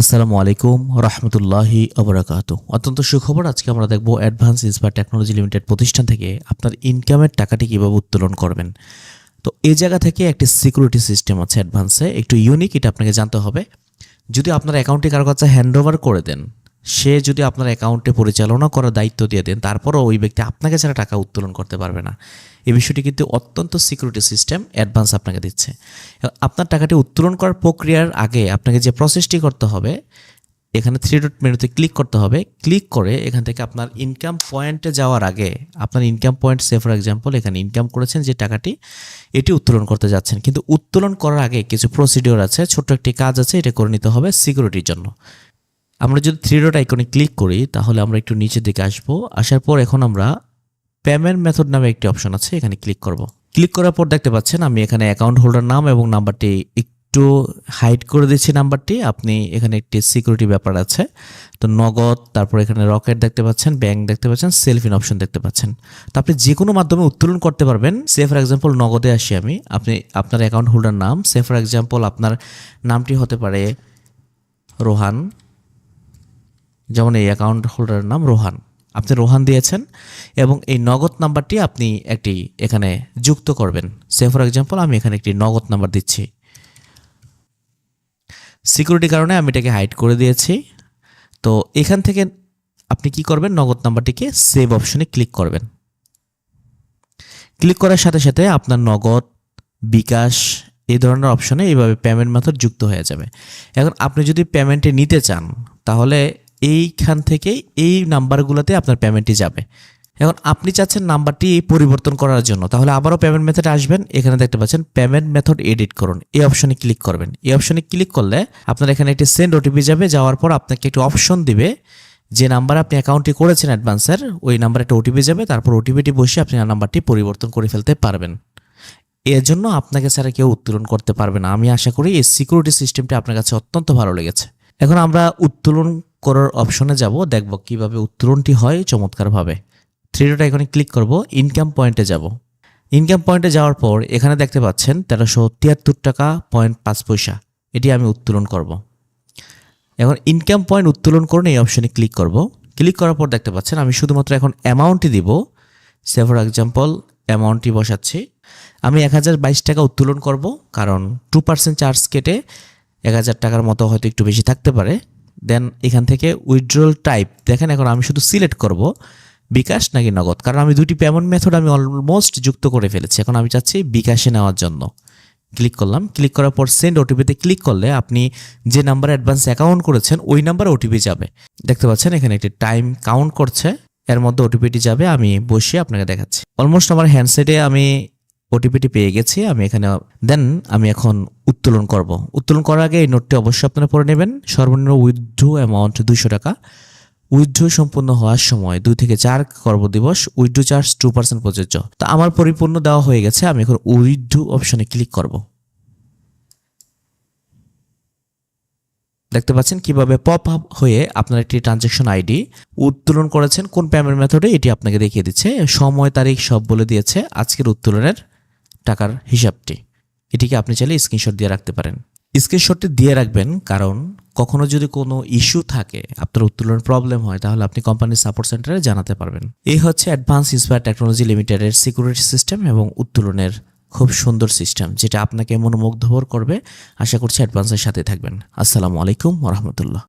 আসসালামু আলাইকুম রহমতুল্লাহি আবরাকাতু। অত্যন্ত সুখবর, আজকে আমরা দেখব অ্যাডভান্স ইন্সপায়ার টেকনোলজি লিমিটেড প্রতিষ্ঠান থেকে আপনার ইনকামের টাকাটি কীভাবে উত্তোলন করবেন। তো এই জায়গা থেকে একটি সিকিউরিটি সিস্টেম আছে অ্যাডভান্সে, একটু ইউনিক, এটা আপনাকে জানতে হবে। যদি আপনার অ্যাকাউন্টটি কারো কাছে হ্যান্ড ওভার করে দেন, সে যদি আপনার অ্যাকাউন্টে পরিচালনা করার দায়িত্ব দিয়ে দেন, তারপরও ওই ব্যক্তি আপনাকে ছাড়া টাকা উত্তোলন করতে পারবে না। এই বিষয়টি কিন্তু অত্যন্ত সিকিউরিটি সিস্টেম অ্যাডভান্স আপনাকে দিচ্ছে। আপনার টাকাটি উত্তোলন করার প্রক্রিয়ার আগে আপনাকে যে প্রসেসটি করতে হবে, এখানে 3 ডট মেনুতে ক্লিক করতে হবে। ক্লিক করে এখান থেকে আপনার ইনকাম পয়েন্টে যাওয়ার আগে আপনার income point, say for example এখানে ইনকাম করেছেন যে টাকাটি, এটি উত্তোলন করতে যাচ্ছেন। কিন্তু উত্তোলন করার আগে কিছু প্রসিডিওর আছে, ছোট্ট একটি কাজ আছে, এটা করে নিতে হবে সিকিউরিটির জন্য। আমরা যদি 3 ডট আইকনে ক্লিক করি তাহলে আমরা একটু নিচের দিকে আসবো। আসার পর এখন আমরা পেমেন্ট মেথড নামে একটি অপশন আছে, এখানে ক্লিক করব। ক্লিক করার পর দেখতে পাচ্ছেন আমি এখানে অ্যাকাউন্ট হোল্ডার নাম এবং নাম্বারটি একটু হাইড করে দিচ্ছি নাম্বারটি। আপনি এখানে একটি সিকিউরিটি ব্যাপার আছে, তো নগদ, তারপর এখানে রকেট দেখতে পাচ্ছেন, ব্যাংক দেখতে পাচ্ছেন, সেলফ ইন অপশন দেখতে পাচ্ছেন। তো আপনি যে কোনো মাধ্যমে উত্তোলন করতে পারবেন। সে ফর এক্সাম্পল নগদে আসি আমি, আপনি আপনার অ্যাকাউন্ট হোল্ডার নাম, সে ফর এক্সাম্পল আপনার নামটি হতে পারে রোহান, যেমন এই অ্যাকাউন্ট হোল্ডারের নাম রোহান, আপনি রোহান দিয়েছেন এবং এই নগদ নাম্বারটি আপনি একটি এখানে যুক্ত করবেন। সে ফর এক্সাম্পল আমি এখানে একটি নগদ নাম্বার দিচ্ছি। সিকিউরিটির কারণে আমি এটাকে হাইড করে দিয়েছি। তো এখান থেকে আপনি কি করবেন, নগদ নাম্বারটিকে সেভ অপশনে ক্লিক করবেন। ক্লিক করার সাথে সাথে আপনার নগদ, বিকাশ এই ধরনের অপশনে এইভাবে পেমেন্ট মেথড যুক্ত হয়ে যাবে। এখন আপনি যদি পেমেন্টে নিতে চান তাহলে এইখান থেকে এই নাম্বারগুলোতে আপনার পেমেন্টটি যাবে। এখন আপনি চাচ্ছেন নাম্বারটি পরিবর্তন করার জন্য, তাহলে আবারও পেমেন্ট মেথডে আসবেন। এখানে দেখতে পাচ্ছেন পেমেন্ট মেথড এডিট করুন, এই অপশনে ক্লিক করবেন। এই অপশনে ক্লিক করলে আপনার এখানে একটি সেন্ড ওটিপি যাবে, যাওয়ার পর আপনাকে একটি অপশন দিবে, যে নাম্বার আপনি অ্যাকাউন্টটি করেছেন অ্যাডভান্সের, ওই নাম্বারে একটা ওটিপি যাবে, তারপর ওটিপিটি বসে আপনি নাম্বারটি পরিবর্তন করে ফেলতে পারবেন। এর জন্য আপনাকে ছাড়া কেউ উত্তোলন করতে পারবে না। আমি আশা করি এই সিকিউরিটি সিস্টেমটি আপনার কাছে অত্যন্ত ভালো লেগেছে। এখন আমরা উত্তোলন করার অপশনে যাব, দেখব কিভাবে উত্তোলনটি হয় চমৎকারভাবে। 3 ডট আইকনে ক্লিক করব, ইনকাম পয়েন্টে যাব। ইনকাম পয়েন্টে যাওয়ার পর এখানে দেখতে পাচ্ছেন 1373 টাকা 5 পয়সা, এটি আমি উত্তোলন করব। এখন ইনকাম পয়েন্ট উত্তোলন করুন, এই অপশনে ক্লিক করব। ক্লিক করার পর দেখতে পাচ্ছেন আমি শুধুমাত্র এখন অ্যামাউন্টটি দিব। সে ফর এক্সাম্পল অ্যামাউন্টটি বসাচ্ছি, আমি 1022 টাকা উত্তোলন করব, কারণ 2% চার্জ কেটে 1000 টাকার মতো হয়তো একটু বেশি থাকতে পারে। দেন এখান থেকে উইথড্রল টাইপ দেখেন, এখন আমি শুধু সিলেক্ট করব বিকাশ নাকি নগদ, কারণ আমি দুটি পেমেন্ট মেথড আমি অলমোস্ট যুক্ত করে ফেলেছি। এখন আমি চাচ্ছি বিকাশে নেওয়ার জন্য। ক্লিক করলাম। ক্লিক করার পর সেন্ড ওটিপিতে ক্লিক করলে আপনি যে নাম্বারে অ্যাডভান্স অ্যাকাউন্ট করেছেন ওই নাম্বারে ওটিপি যাবে। দেখতে পাচ্ছেন এখানে একটি টাইম কাউন্ট করছে, এর মধ্যে ওটিপিটি যাবে। আমি বসিয়ে আপনাকে দেখাচ্ছি। অলমোস্ট আমার হ্যান্ডসেটে আমি ওটিপিটি পেয়ে গেছি। আমি এখানে দেন আমি এখন উত্তোলন করব। উত্তোলন করার আগে এই নোটটি অবশ্যই আপনারা পড়ে নেবেন। সর্বনিম্ন উইথড্র অ্যামাউন্ট 200 টাকা। উইথড্র সম্পূর্ণ হওয়ার সময় 2 থেকে 4 কর্মদিবস। উইথড্র চার্জ 2% প্রযোজ্য। তো আমার পরিপূর্ণ দেওয়া হয়ে গেছে। আমি এখন উইথড্র অপশনে ক্লিক করব। দেখতে পাচ্ছেন কিভাবে পপ আপ হয়ে আপনার একটি ট্রানজ্যাকশন আইডি উত্তোলন করেছেন, কোন পেমেন্ট মেথডে, এটি আপনাকে দেখিয়ে দিচ্ছে। সময়, তারিখ সব বলে দিয়েছে, আজকের উত্তোলনের টাকার হিসাবটি। এটিকে আপনি চাইলে স্ক্রিনশট দিয়ে রাখতে পারেন। স্ক্রিনশটটি দিয়ে রাখবেন, কারণ কখনো যদি কোনো ইস্যু থাকে, আপনার উত্তোলনের প্রবলেম হয়, তাহলে আপনি কোম্পানির সাপোর্ট সেন্টারে জানাতে পারবেন। এই হচ্ছে অ্যাডভান্স ইন্সপায়ার টেকনোলজি লিমিটেডের সিকিউরিটি সিস্টেম এবং উত্তোলনের খুব সুন্দর সিস্টেম, যেটা আপনাকে মনোমুগ্ধকর করবে। আশা করছি অ্যাডভান্সের সাথে থাকবেন। আসসালামু আলাইকুম ওয়া রাহমাতুল্লাহ।